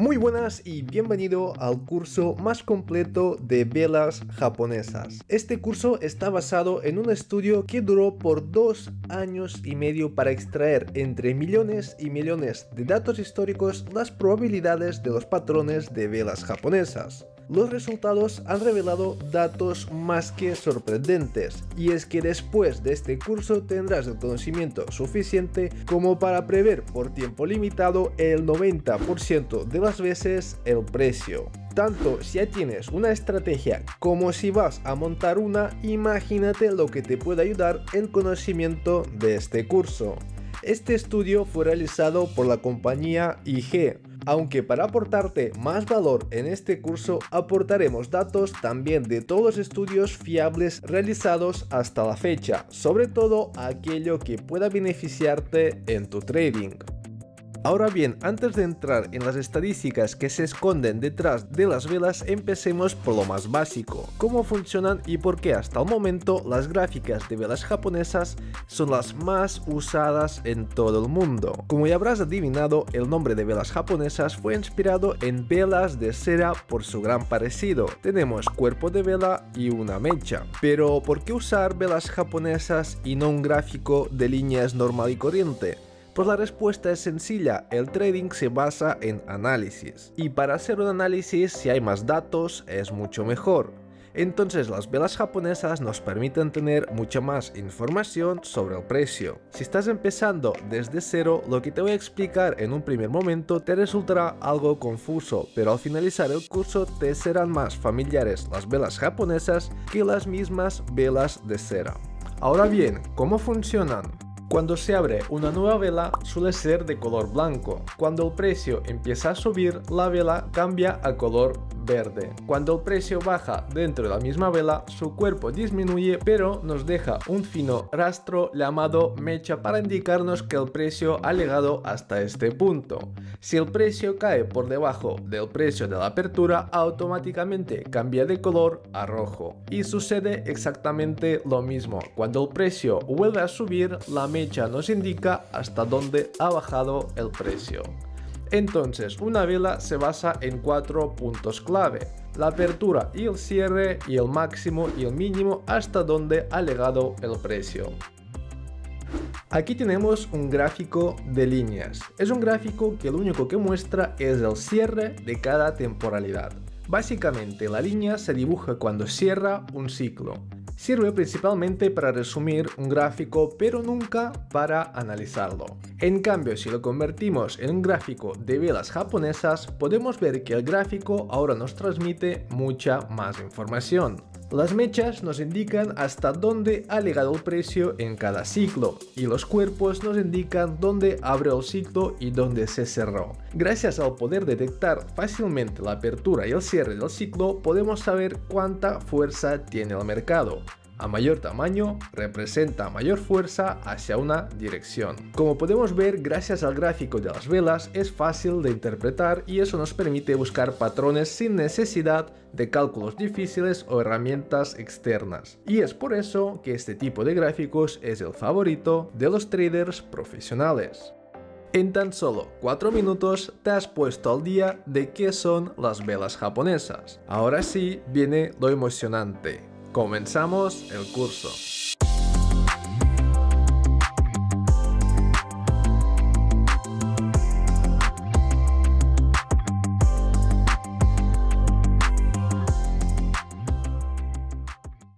Muy buenas y bienvenido al curso más completo de velas japonesas. Este curso está basado en un estudio que duró por 2 años y medio para extraer entre millones y millones de datos históricos las probabilidades de los patrones de velas japonesas. Los resultados han revelado datos más que sorprendentes, y es que después de este curso tendrás el conocimiento suficiente como para prever por tiempo limitado el 90% de las veces el precio. Tanto si ya tienes una estrategia como si vas a montar una, imagínate lo que te puede ayudar el conocimiento de este curso. Este estudio fue realizado por la compañía IG, aunque para aportarte más valor en este curso aportaremos datos también de todos los estudios fiables realizados hasta la fecha, sobre todo aquello que pueda beneficiarte en tu trading. Ahora bien, antes de entrar en las estadísticas que se esconden detrás de las velas, empecemos por lo más básico: cómo funcionan y por qué hasta el momento las gráficas de velas japonesas son las más usadas en todo el mundo. Como ya habrás adivinado, el nombre de velas japonesas fue inspirado en velas de cera por su gran parecido. Tenemos cuerpo de vela y una mecha. Pero ¿por qué usar velas japonesas y no un gráfico de líneas normal y corriente? Pues la respuesta es sencilla: el trading se basa en análisis, y para hacer un análisis, si hay más datos, es mucho mejor. Entonces las velas japonesas nos permiten tener mucha más información sobre el precio. Si estás empezando desde cero, lo que te voy a explicar en un primer momento te resultará algo confuso, pero al finalizar el curso te serán más familiares las velas japonesas que las mismas velas de cera. Ahora bien, ¿cómo funcionan? Cuando se abre una nueva vela suele ser de color blanco. Cuando el precio empieza a subir, la vela cambia a color verde. Cuando el precio baja dentro de la misma vela, su cuerpo disminuye, pero nos deja un fino rastro llamado mecha para indicarnos que el precio ha llegado hasta este punto. Si el precio cae por debajo del precio de la apertura, automáticamente cambia de color a rojo. Y sucede exactamente lo mismo: cuando el precio vuelve a subir, la mecha nos indica hasta dónde ha bajado el precio. Entonces, una vela se basa en 4 puntos clave: la apertura y el cierre, y el máximo y el mínimo hasta donde ha llegado el precio. Aquí tenemos un gráfico de líneas. Es un gráfico que lo único que muestra es el cierre de cada temporalidad. Básicamente, la línea se dibuja cuando cierra un ciclo. Sirve principalmente para resumir un gráfico, pero nunca para analizarlo. En cambio, si lo convertimos en un gráfico de velas japonesas, podemos ver que el gráfico ahora nos transmite mucha más información. Las mechas nos indican hasta dónde ha llegado el precio en cada ciclo, y los cuerpos nos indican dónde abrió el ciclo y dónde se cerró. Gracias al poder detectar fácilmente la apertura y el cierre del ciclo, podemos saber cuánta fuerza tiene el mercado. A mayor tamaño, representa mayor fuerza hacia una dirección. Como podemos ver, gracias al gráfico de las velas es fácil de interpretar, y eso nos permite buscar patrones sin necesidad de cálculos difíciles o herramientas externas. Y es por eso que este tipo de gráficos es el favorito de los traders profesionales. En tan solo 4 minutos te has puesto al día de qué son las velas japonesas. Ahora sí viene lo emocionante. Comenzamos el curso.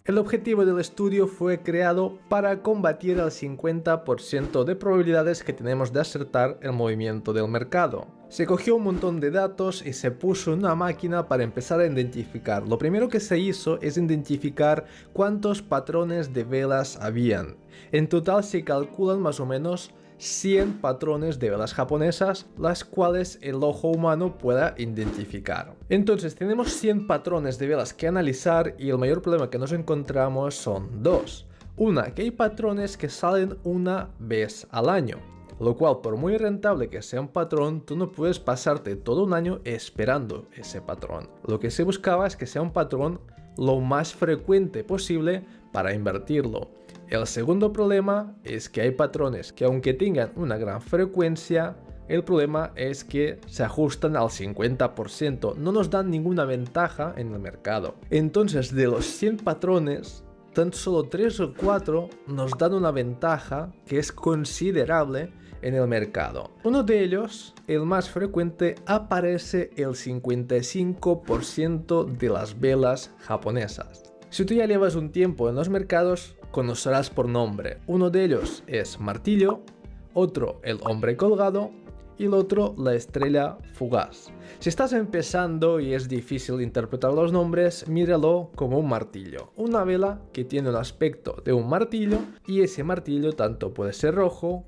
El objetivo del estudio fue creado para combatir el 50% de probabilidades que tenemos de acertar el movimiento del mercado. Se cogió un montón de datos y se puso en una máquina para empezar a identificar. Lo primero que se hizo es identificar cuántos patrones de velas habían. En total se calculan más o menos 100 patrones de velas japonesas, las cuales el ojo humano pueda identificar. Entonces tenemos 100 patrones de velas que analizar, y el mayor problema que nos encontramos son dos. Una, que hay patrones que salen una vez al año, lo cual, por muy rentable que sea un patrón, tú no puedes pasarte todo un año esperando ese patrón. Lo que se buscaba es que sea un patrón lo más frecuente posible para invertirlo. El segundo problema es que hay patrones que, aunque tengan una gran frecuencia, El problema es que se ajustan al 50%, no nos dan ninguna ventaja en el mercado. Entonces, de los 100 patrones, tan solo 3 o 4 nos dan una ventaja que es considerable en el mercado. Uno de ellos, el más frecuente, aparece el 55% de las velas japonesas. Si tú ya llevas un tiempo en los mercados, conocerás por nombre. Uno de ellos es martillo, otro el hombre colgado y el otro la estrella fugaz. Si estás empezando y es difícil interpretar los nombres, míralo como un martillo. Una vela que tiene el aspecto de un martillo y ese martillo tanto puede ser rojo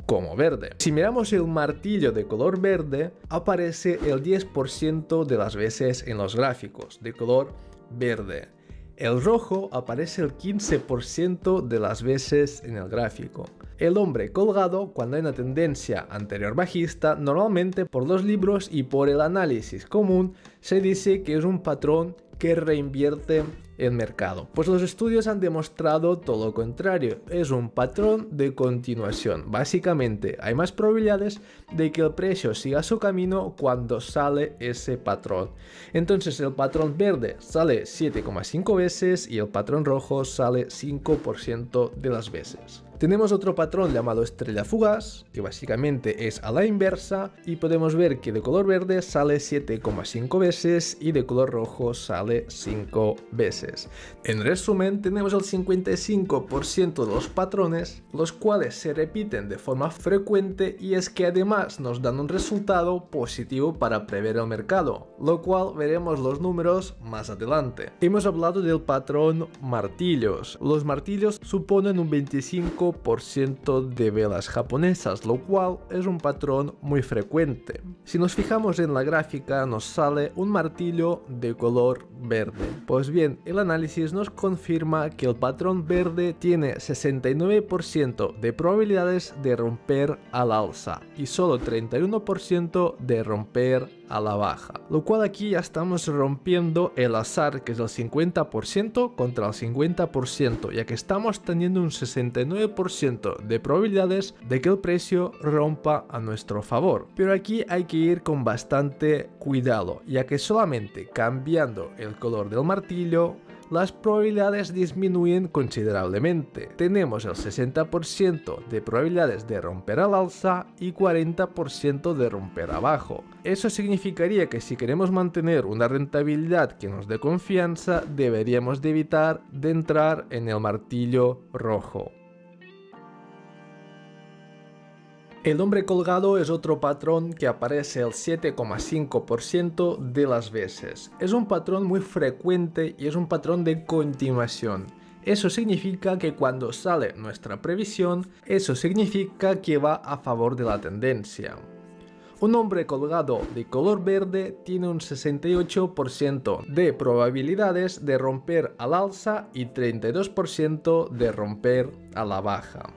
como verde. Si miramos el martillo de color verde, aparece el 10% de las veces en los gráficos de color verde. El rojo aparece el 15% de las veces en el gráfico. El hombre colgado, cuando hay una tendencia anterior bajista, normalmente por los libros y por el análisis común, se dice que es un patrón que reinvierte el mercado. Pues los estudios han demostrado todo lo contrario, es un patrón de continuación. Básicamente hay más probabilidades de que el precio siga su camino cuando sale ese patrón. Entonces el patrón verde sale 7,5 veces y el patrón rojo sale 5% de las veces. Tenemos otro patrón llamado estrella fugaz, que básicamente es a la inversa, y podemos ver que de color verde sale 7,5 veces y de color rojo sale 5 veces. En resumen, tenemos el 55% de los patrones, los cuales se repiten de forma frecuente y es que además nos dan un resultado positivo para prever el mercado, lo cual veremos los números más adelante. Hemos hablado del patrón martillos. Los martillos suponen un 25% de velas japonesas, lo cual es un patrón muy frecuente. Si nos fijamos en la gráfica, nos sale un martillo de color verde. Pues bien, el análisis nos confirma que el patrón verde tiene 69% de probabilidades de romper al alza y solo 31% de romper a la baja, lo cual aquí ya estamos rompiendo el azar, que es el 50% contra el 50%, ya que estamos teniendo un 69% de probabilidades de que el precio rompa a nuestro favor. Pero aquí hay que ir con bastante cuidado, ya que solamente cambiando el color del martillo las probabilidades disminuyen considerablemente. Tenemos el 60% de probabilidades de romper al alza y 40% de romper abajo. Eso significaría que si queremos mantener una rentabilidad que nos dé confianza, deberíamos de evitar de entrar en el martillo rojo. El hombre colgado es otro patrón que aparece el 7,5% de las veces. Es un patrón muy frecuente y es un patrón de continuación. Eso significa que cuando sale nuestra previsión, eso significa que va a favor de la tendencia. Un hombre colgado de color verde tiene un 68% de probabilidades de romper al alza y 32% de romper a la baja.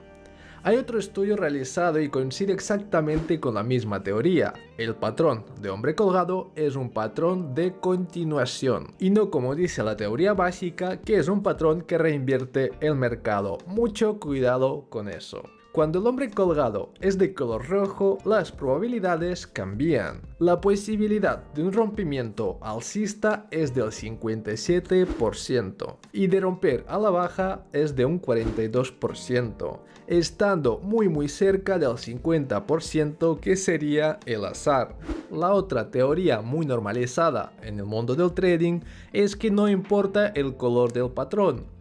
Hay otro estudio realizado y coincide exactamente con la misma teoría. El patrón de hombre colgado es un patrón de continuación y no como dice la teoría básica, que es un patrón que reinvierte el mercado. Mucho cuidado con eso. Cuando el hombre colgado es de color rojo, las probabilidades cambian. La posibilidad de un rompimiento alcista es del 57% y de romper a la baja es de un 42%, estando muy cerca del 50% que sería el azar. La otra teoría muy normalizada en el mundo del trading es que no importa el color del patrón.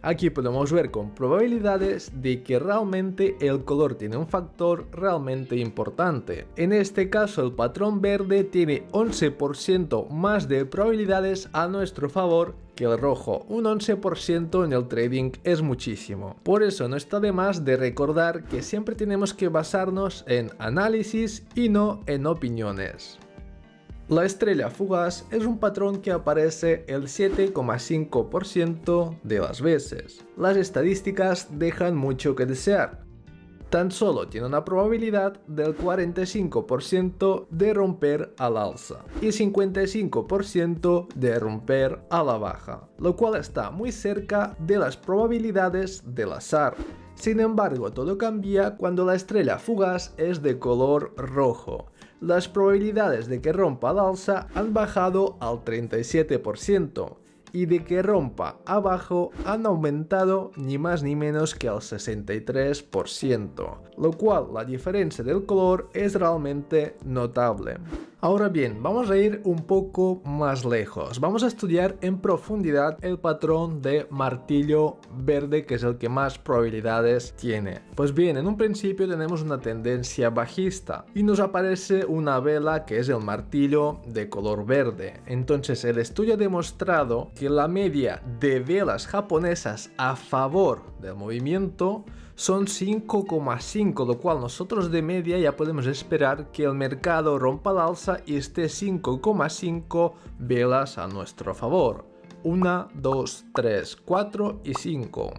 Aquí podemos ver con probabilidades de que realmente el color tiene un factor realmente importante. En este caso el patrón verde tiene 11% más de probabilidades a nuestro favor que el rojo. Un 11% en el trading es muchísimo. Por eso no está de más de recordar que siempre tenemos que basarnos en análisis y no en opiniones. La estrella fugaz es un patrón que aparece el 7,5% de las veces. Las estadísticas dejan mucho que desear. Tan solo tiene una probabilidad del 45% de romper al alza y 55% de romper a la baja, lo cual está muy cerca de las probabilidades del azar. Sin embargo, todo cambia cuando la estrella fugaz es de color rojo. Las probabilidades de que rompa al alza han bajado al 37%. Y de que rompa abajo han aumentado ni más ni menos que al 63%, lo cual la diferencia del color es realmente notable. Ahora bien, vamos a ir un poco más lejos. Vamos a estudiar en profundidad el patrón de martillo verde, que es el que más probabilidades tiene. Pues bien, en un principio tenemos una tendencia bajista y nos aparece una vela que es el martillo de color verde. Entonces el estudio ha demostrado que la media de velas japonesas a favor del movimiento son 5,5, lo cual nosotros de media ya podemos esperar que el mercado rompa al alza y esté 5,5 velas a nuestro favor. 1, 2, 3, 4 y 5.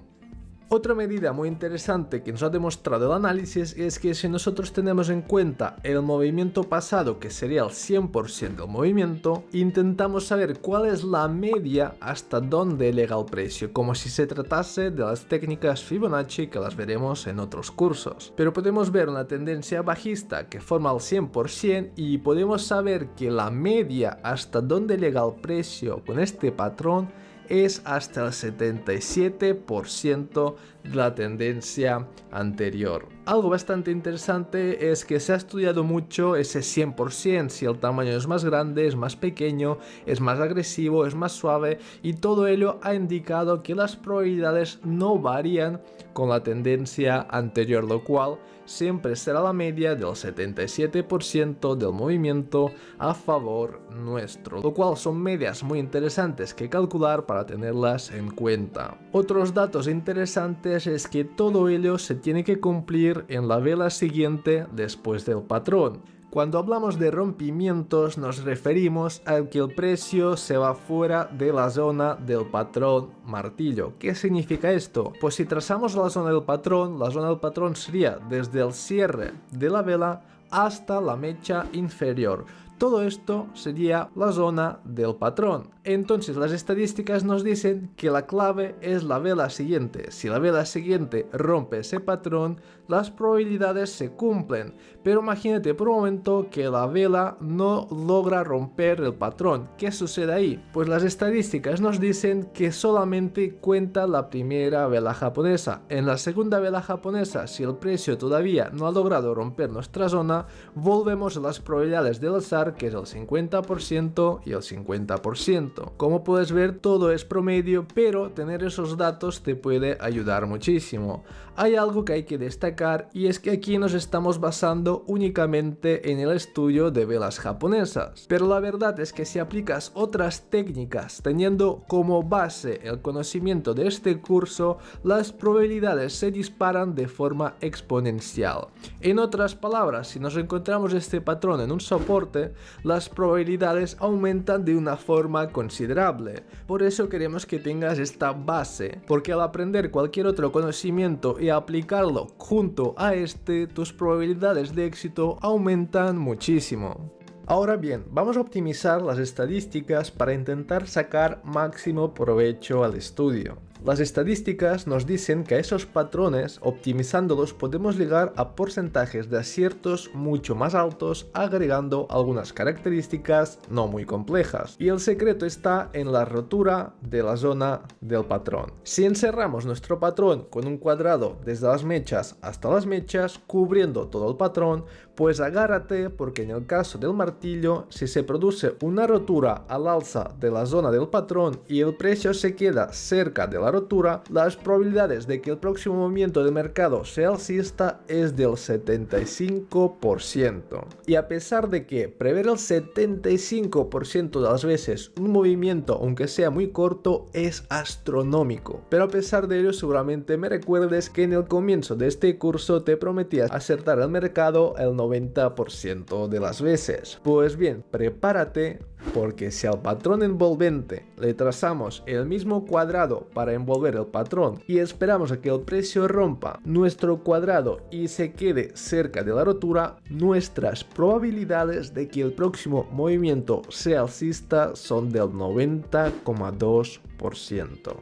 Otra medida muy interesante que nos ha demostrado el análisis es que si nosotros tenemos en cuenta el movimiento pasado, que sería el 100% del movimiento, intentamos saber cuál es la media hasta dónde llega el precio, como si se tratase de las técnicas Fibonacci, que las veremos en otros cursos. Pero podemos ver una tendencia bajista que forma el 100% y podemos saber que la media hasta dónde llega el precio con este patrón es hasta el 77% de la tendencia anterior. Algo bastante interesante es que se ha estudiado mucho ese 100%, si el tamaño es más grande, es más pequeño, es más agresivo, es más suave, y todo ello ha indicado que las probabilidades no varían con la tendencia anterior, lo cual siempre será la media del 77% del movimiento a favor nuestro, lo cual son medias muy interesantes que calcular para tenerlas en cuenta. Otros datos interesantes es que todo ello se tiene que cumplir en la vela siguiente después del patrón. Cuando hablamos de rompimientos nos referimos a que el precio se va fuera de la zona del patrón martillo. ¿Qué significa esto? Pues si trazamos la zona del patrón sería desde el cierre de la vela hasta la mecha inferior. Todo esto sería la zona del patrón. Entonces las estadísticas nos dicen que la clave es la vela siguiente. Si la vela siguiente rompe ese patrón, las probabilidades se cumplen. Pero imagínate por un momento que la vela no logra romper el patrón. ¿Qué sucede ahí? Pues las estadísticas nos dicen que solamente cuenta la primera vela japonesa. En la segunda vela japonesa, si el precio todavía no ha logrado romper nuestra zona, volvemos a las probabilidades del azar, que es el 50% y el 50%. Como puedes ver, todo es promedio, pero tener esos datos te puede ayudar muchísimo. Hay algo que hay que destacar y es que aquí nos estamos basando únicamente en el estudio de velas japonesas. Pero la verdad es que si aplicas otras técnicas teniendo como base el conocimiento de este curso, las probabilidades se disparan de forma exponencial. En otras palabras, si nos encontramos este patrón en un soporte, las probabilidades aumentan de una forma considerable. Por eso queremos que tengas esta base, porque al aprender cualquier otro conocimiento y aplicarlo junto a este, tus probabilidades de éxito aumentan muchísimo. Ahora bien, vamos a optimizar las estadísticas para intentar sacar máximo provecho al estudio. Las estadísticas nos dicen que a esos patrones, optimizándolos, podemos llegar a porcentajes de aciertos mucho más altos, agregando algunas características no muy complejas. Y el secreto está en la rotura de la zona del patrón. Si encerramos nuestro patrón con un cuadrado desde las mechas hasta las mechas, cubriendo todo el patrón, pues agárrate, porque en el caso del martillo, si se produce una rotura al alza de la zona del patrón y el precio se queda cerca de la rotura, las probabilidades de que el próximo movimiento de mercado sea alcista es del 75%. Y a pesar de que prever el 75% de las veces un movimiento, aunque sea muy corto, es astronómico. Pero a pesar de ello, seguramente me recuerdes que en el comienzo de este curso te prometí acertar el mercado el 90% de las veces. Pues bien, prepárate, porque si al patrón envolvente le trazamos el mismo cuadrado para envolver el patrón y esperamos a que el precio rompa nuestro cuadrado y se quede cerca de la rotura, nuestras probabilidades de que el próximo movimiento sea alcista son del 90,2%.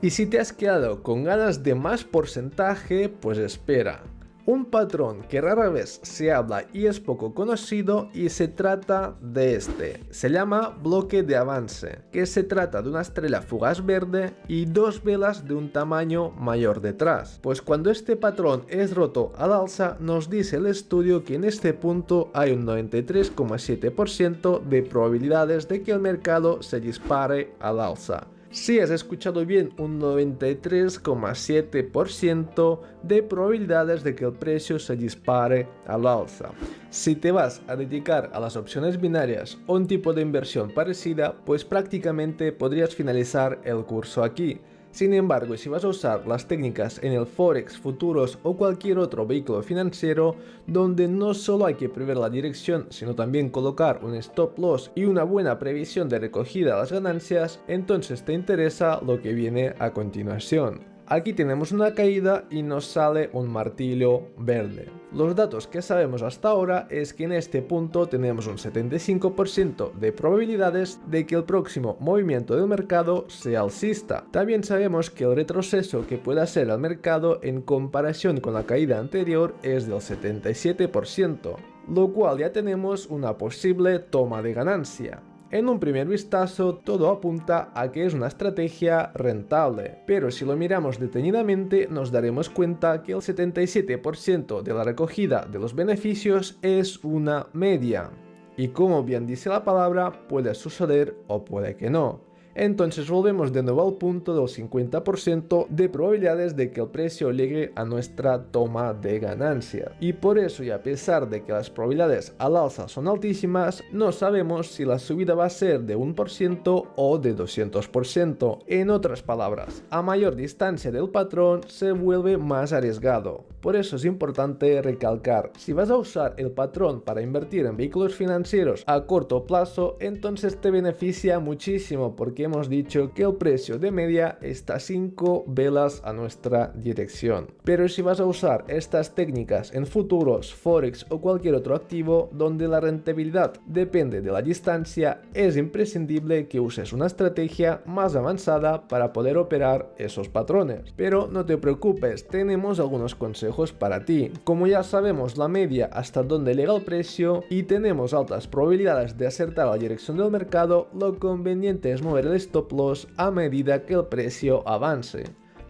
Y si te has quedado con ganas de más porcentaje, pues espera. Un patrón que rara vez se habla y es poco conocido, y se trata de este. Se llama bloque de avance, que se trata de una estrella fugaz verde y dos velas de un tamaño mayor detrás. Pues cuando este patrón es roto al alza, nos dice el estudio que en este punto hay un 93,7% de probabilidades de que el mercado se dispare al alza. Si has escuchado bien, un 93,7% de probabilidades de que el precio se dispare al alza. Si te vas a dedicar a las opciones binarias o un tipo de inversión parecida, pues prácticamente podrías finalizar el curso aquí. Sin embargo, si vas a usar las técnicas en el Forex, futuros o cualquier otro vehículo financiero, donde no solo hay que prever la dirección, sino también colocar un stop loss y una buena previsión de recogida de las ganancias, entonces te interesa lo que viene a continuación. Aquí tenemos una caída y nos sale un martillo verde. Los datos que sabemos hasta ahora es que en este punto tenemos un 75% de probabilidades de que el próximo movimiento del mercado sea alcista. También sabemos que el retroceso que pueda hacer el mercado en comparación con la caída anterior es del 77%, lo cual ya tenemos una posible toma de ganancia. En un primer vistazo, todo apunta a que es una estrategia rentable, pero si lo miramos detenidamente nos daremos cuenta que el 77% de la recogida de los beneficios es una media. Y como bien dice la palabra, puede suceder o puede que no. Entonces volvemos de nuevo al punto del 50% de probabilidades de que el precio llegue a nuestra toma de ganancia. Y por eso, y a pesar de que las probabilidades al alza son altísimas, no sabemos si la subida va a ser de 1% o de 200%. En otras palabras, a mayor distancia del patrón se vuelve más arriesgado. Por eso es importante recalcar, si vas a usar el patrón para invertir en vehículos financieros a corto plazo, entonces te beneficia muchísimo, porque hemos dicho que el precio de media está 5 velas a nuestra dirección. Pero si vas a usar estas técnicas en futuros, forex o cualquier otro activo donde la rentabilidad depende de la distancia, es imprescindible que uses una estrategia más avanzada para poder operar esos patrones. Pero no te preocupes, tenemos algunos consejos para ti. Como ya sabemos la media hasta donde llega el precio y tenemos altas probabilidades de acertar la dirección del mercado, lo conveniente es mover el stop loss a medida que el precio avance.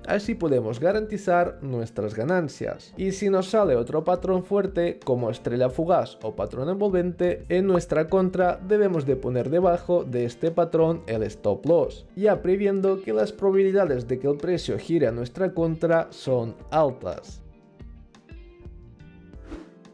Así podemos garantizar nuestras ganancias. Y si nos sale otro patrón fuerte como estrella fugaz o patrón envolvente en nuestra contra, debemos de poner debajo de este patrón el stop loss, ya previendo que las probabilidades de que el precio gire a nuestra contra son altas.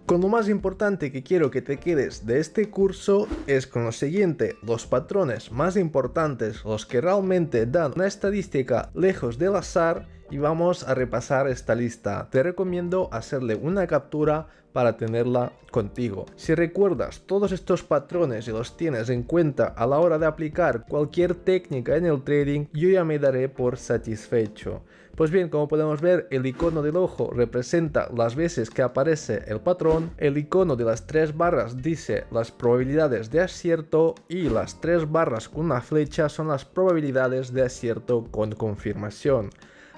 Con lo más importante que quiero que te quedes de este curso es con lo siguiente: los patrones más importantes, los que realmente dan una estadística lejos del azar, y vamos a repasar esta lista. Te recomiendo hacerle una captura para tenerla contigo. Si recuerdas todos estos patrones y los tienes en cuenta a la hora de aplicar cualquier técnica en el trading, yo ya me daré por satisfecho. Pues bien, como podemos ver, el icono del ojo representa las veces que aparece el patrón, el icono de las tres barras dice las probabilidades de acierto y las tres barras con una flecha son las probabilidades de acierto con confirmación.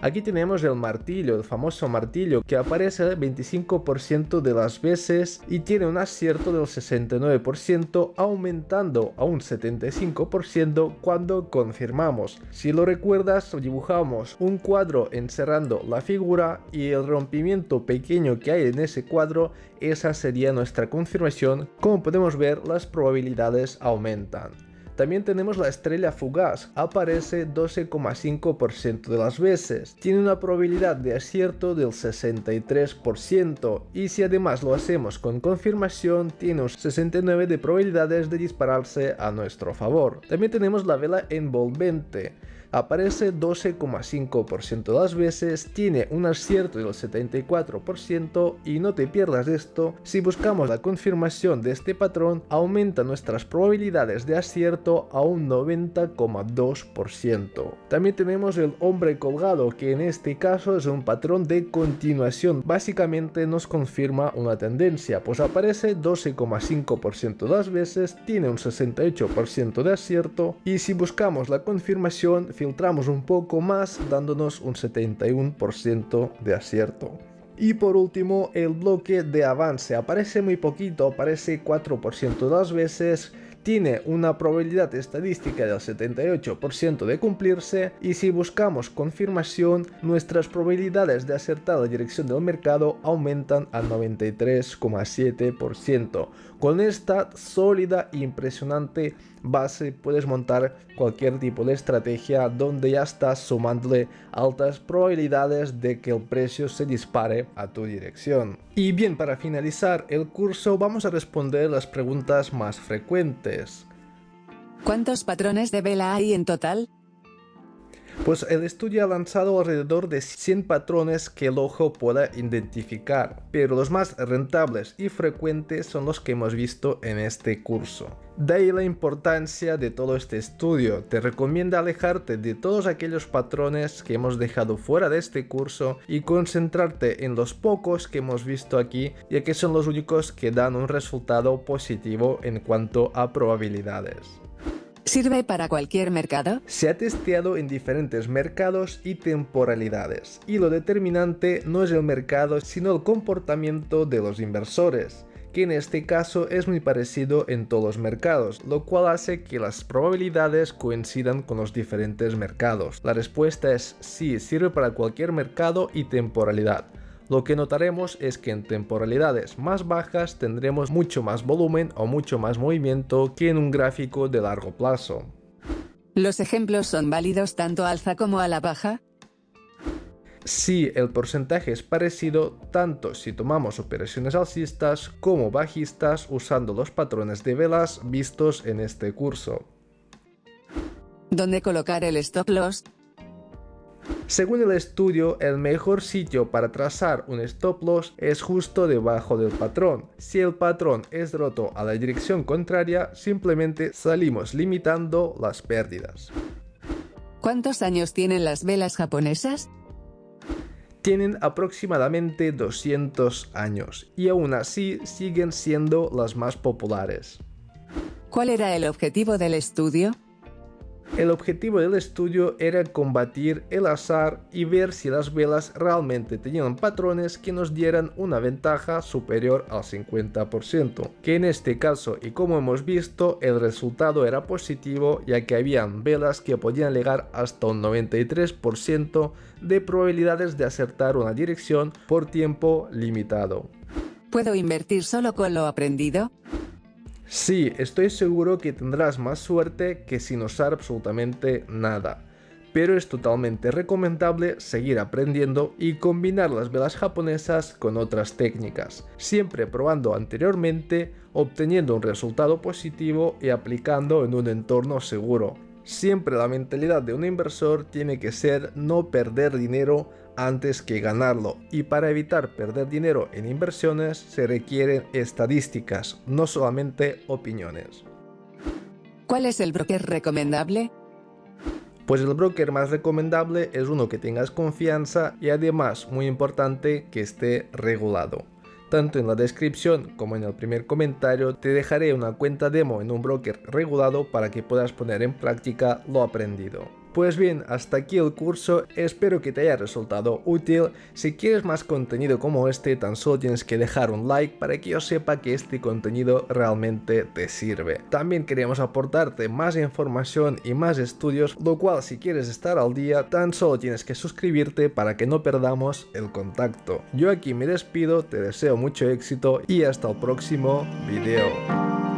Aquí tenemos el martillo, el famoso martillo, que aparece el 25% de las veces y tiene un acierto del 69%, aumentando a un 75% cuando confirmamos. Si lo recuerdas, dibujamos un cuadro encerrando la figura y el rompimiento pequeño que hay en ese cuadro, esa sería nuestra confirmación. Como podemos ver, las probabilidades aumentan. También tenemos la estrella fugaz, aparece 12,5% de las veces, tiene una probabilidad de acierto del 63% y si además lo hacemos con confirmación tiene un 69% de probabilidades de dispararse a nuestro favor. También tenemos la vela envolvente, aparece 12,5% de las veces, tiene un acierto del 74% y no te pierdas esto, si buscamos la confirmación de este patrón aumenta nuestras probabilidades de acierto a un 90,2%. También tenemos el hombre colgado, que en este caso es un patrón de continuación, básicamente nos confirma una tendencia, pues aparece 12,5% de las veces, tiene un 68% de acierto y si buscamos la confirmación, filtramos un poco más dándonos un 71% de acierto. Y por último, el bloque de avance aparece muy poquito, aparece 4% de las veces, tiene una probabilidad estadística del 78% de cumplirse, y si buscamos confirmación, nuestras probabilidades de acertar la dirección del mercado aumentan al 93,7%. Con esta sólida e impresionante base puedes montar cualquier tipo de estrategia donde ya estás sumándole altas probabilidades de que el precio se dispare a tu dirección. Y bien, para finalizar el curso vamos a responder las preguntas más frecuentes. ¿Cuántos patrones de vela hay en total? Pues el estudio ha lanzado alrededor de 100 patrones que el ojo pueda identificar, pero los más rentables y frecuentes son los que hemos visto en este curso. De ahí la importancia de todo este estudio. Te recomiendo alejarte de todos aquellos patrones que hemos dejado fuera de este curso y concentrarte en los pocos que hemos visto aquí, ya que son los únicos que dan un resultado positivo en cuanto a probabilidades. ¿Sirve para cualquier mercado? Se ha testeado en diferentes mercados y temporalidades, y lo determinante no es el mercado sino el comportamiento de los inversores, que en este caso es muy parecido en todos los mercados, lo cual hace que las probabilidades coincidan con los diferentes mercados. La respuesta es sí, sirve para cualquier mercado y temporalidad. Lo que notaremos es que en temporalidades más bajas tendremos mucho más volumen o mucho más movimiento que en un gráfico de largo plazo. ¿Los ejemplos son válidos tanto a alza como a la baja? Sí, el porcentaje es parecido tanto si tomamos operaciones alcistas como bajistas usando los patrones de velas vistos en este curso. ¿Dónde colocar el stop loss? Según el estudio, el mejor sitio para trazar un stop loss es justo debajo del patrón. Si el patrón es roto a la dirección contraria, simplemente salimos limitando las pérdidas. ¿Cuántos años tienen las velas japonesas? Tienen aproximadamente 200 años y aún así siguen siendo las más populares. ¿Cuál era el objetivo del estudio? El objetivo del estudio era combatir el azar y ver si las velas realmente tenían patrones que nos dieran una ventaja superior al 50%, que en este caso y como hemos visto el resultado era positivo, ya que habían velas que podían llegar hasta un 93% de probabilidades de acertar una dirección por tiempo limitado. ¿Puedo invertir solo con lo aprendido? Sí, estoy seguro que tendrás más suerte que sin usar absolutamente nada, pero es totalmente recomendable seguir aprendiendo y combinar las velas japonesas con otras técnicas, siempre probando anteriormente, obteniendo un resultado positivo y aplicando en un entorno seguro. Siempre la mentalidad de un inversor tiene que ser no perder dinero antes que ganarlo, y para evitar perder dinero en inversiones se requieren estadísticas, no solamente opiniones. ¿Cuál es el broker recomendable? Pues el broker más recomendable es uno que tengas confianza y además, muy importante, que esté regulado. Tanto en la descripción como en el primer comentario te dejaré una cuenta demo en un broker regulado para que puedas poner en práctica lo aprendido. Pues bien, hasta aquí el curso, espero que te haya resultado útil. Si quieres más contenido como este, tan solo tienes que dejar un like para que yo sepa que este contenido realmente te sirve. También queríamos aportarte más información y más estudios, lo cual si quieres estar al día, tan solo tienes que suscribirte para que no perdamos el contacto. Yo aquí me despido, te deseo mucho éxito y hasta el próximo video.